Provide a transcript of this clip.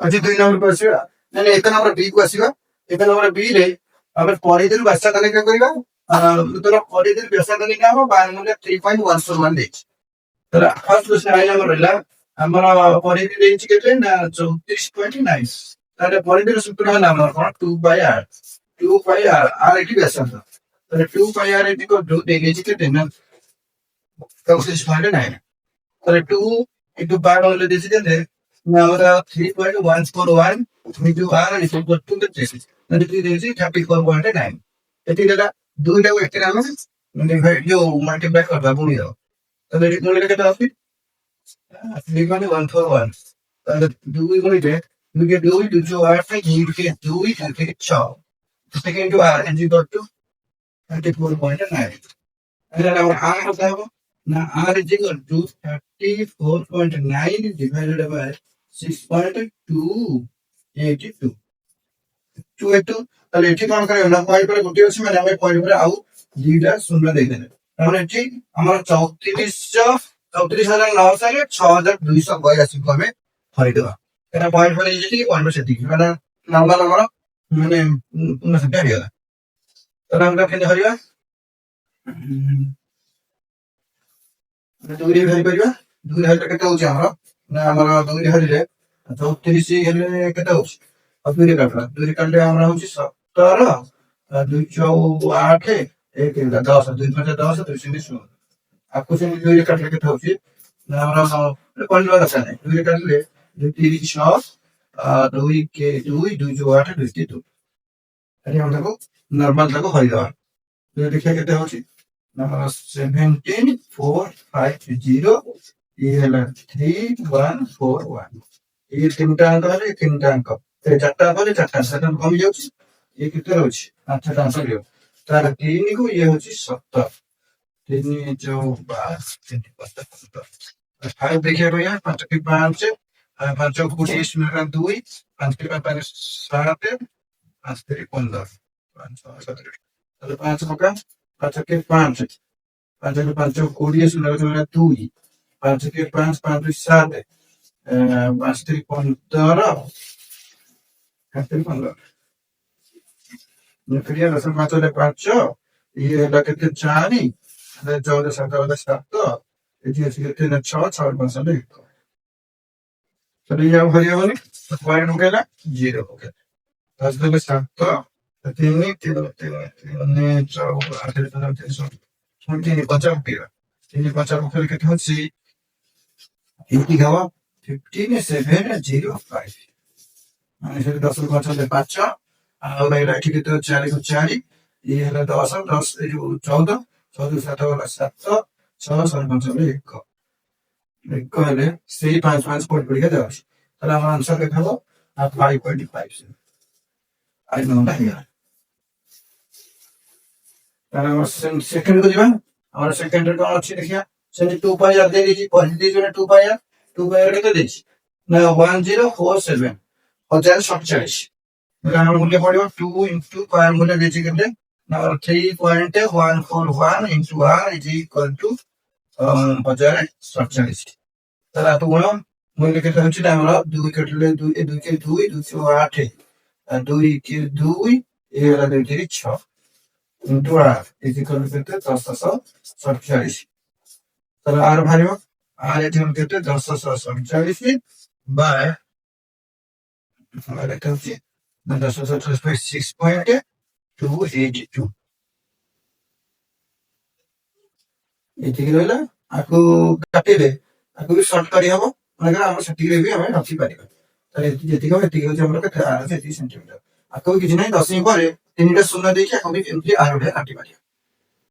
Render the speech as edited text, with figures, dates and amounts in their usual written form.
ଆଜି 2 ନମ୍ବରକୁ ଆସିବା ନାଇଁ 1 ନମ୍ବର B କୁ ଆସିବା। 1 ନମ୍ବର B ରେ ଆମେ ପରିଧିରୁ ବ୍ୟାସ ତାଲିକା କରିବା। ଯେତେବେଳେ ପରିଧିରୁ ବ୍ୟାସ ତାଲିକା ହବ ବାୟୁମଣ୍ଡଳ 3.141 ଦେଇଛି। ତାହେଲେ ଫାର୍ଷ୍ଟ କ୍ୱେଶ୍ଚନ ଆଇଲା ଆମର ରହିଲା ଆମର ପରିଧି ଦେଇଛି କେତେ ନା 34.9। ତାହେଲେ ପରିଧିର ସୂତ୍ର ହେଲା ଆମର କଣ 2/r 2/r r ଏଠି ବ୍ୟାସାର୍ଧ। ତାହେଲେ 2/r ଦେଇଛି କେତେ ନା 34.9। তাহলে 2 into 12 হলে দিয়েছি কেতে না আমরা 3.141 into r is equal to কেতে মানে কি দিয়েছি 34.9। এটি দাদা দুইটাও একটা নামে মানে ଯୋଉ মাল্টিপ্লাই করবা গুণি দাও তাহলে এটি গুণিলে কেতে আসবে 3.141। তাহলে 2 গুণিলে 2 কে 2 2 কে 8 থেকে 2 কে 2 2 থেকে 6 থেকে into r is equal to 34.9। তাহলে আমরা r কত হবে now r is equal to 34.9 divided by 6.282 282। তাহলে এটি কোন করে না পয়েন্ট পরে গোটি আছে মানে আমি পয়েন্ট পরে আউ দুইটা শূন্য দেইদেন তাহলে এটি আমরা 34900 6282 କୁ ଆମେ ହରିଦେବା। এটা পয়েন্ট পরে যেটি পয়েন্ট সেটিকি মানে নাম্বার আমরা মানে পূর্ণ সংখ্যা ହେଇଗଲା। তাহলে আমরা কেন হরিবা 2 ରେ ଭାଇ କରିବା 2 ରେ କେତେ ହଉଛି ଆମର ନା ଆମର 2 ରେ ହରିଲେ 34 ହେଲେ କେତେ ହଉଛି ଆଉ 2 ରେ କାଟିବା 2 ରେ କାଟିଲେ ଆମର ହଉଛି 17 2 4 8 1 10 2 5 10 2 0 0 आपको से 2 ରେ କାଟିଲେ କେତେ ହଉଛି ନା ଆମର କହିବା ଦରକାର ନାହିଁ 2 ରେ କାଟିଲେ 2 3 6 2 के 2 2 8 2 2 ଏଠି ଆମେ ତାକୁ ନର୍ମାଲ ତାକୁ ହରିଦେବା। ଦେଖିବା କେତେ ହଉଛି number 17450 ये है 3141 ये तीनटा अंक है तीनटा अंक ए चारटा अंक है चारटा सेटा कम जाउची ये केते रहउची आठटा अंक लियो तार 3 को ये होची 17 3 4 5 17 फाइव देखिए भैया 5 के 5 5 को 20 में 2 5 के 5 7 5 के 15 5 7 তাহলে 5 পকা 5 के 5 5 के 5 20 শূন্য শূন্য 2 5 के 5 5 7 5 के 15 5 के 15 फिर ये रसम 5 ले 5 ये लगा के 4 ले 14 7 वाला 7 ये जी के 6 6 5 ले चलिए अब हरिया वाले पॉइंट हो गया 0 हो गया 10 ले 7 3 3 4 8 50 তিনি 50 মুখের কেটে হচ্ছে এটি খাওয়া 15705 মানে সেটা 10 କୁ 5 ହେଲେ 5 ଆଉ ଏଇଟା ଏଠି କେତେ 4 କୁ 4 ଇଏ ହେଲା 10 10 ଏ ଯୋଉ 14 14 7 ଗଲା 7 6 7 5 ହେଲେ 1 ହେଲେ ସେଇ 5 5 ପଏଣ୍ଟ ପଡ଼ିକା ଯାଉଛି ତାହେଲେ ଆମର ଆନ୍ସର କେତେ ହେବ 5.5 ଆଇ ନମ୍ବର ହେଇଗଲା। তাহলে আমরা সেকেন্ড কো দিবা আমরা সেকেন্ড এর কোন আছে দেখিয়া সেটি 2 পাই আর দেই দিছি পয়েন্ট দিছি না 2 পাই আর কত দিছি না 1047 1047 মানে আমরা মূল্য পড়িব 2 ইনটু পাই আর মূল্য দিছি কেতে না 3.141 into r is equal to 1047 তাহলে এত গুণ মূল্য কেতে হচ্ছে না আমরা 2 কাটলে 2 2 কে 2 208 2 কে 2 এ হলো 2 থেকে 6 into r is equal to 1047 তাহলে r ভারিব r এর জন্য কেটে 1047 বাই এটা হচ্ছে 1047.6.282 ଏତିକି ରହିଲା ଆକୁ କାଟିଲେ ଆକୁ ବି ସର୍ଟ କରି ହବ ମାନେ ଆମର ସେତିକିରେ ବି ଆମେ ରଖି ପାରିବା ତାହେଲେ ଯେତିକି ହବ ଏତିକି ହଉଛି ଆମର କେତେ 7 ସେଣ୍ଟିମିଟର ଆକୁ କିଛି ନାହିଁ 10 ପରେ ତିନିଟା ଶୂନ ଦେଇକି ଆକୁ ବି ଏମିତି r ରେ କାଟି ପାରିବା।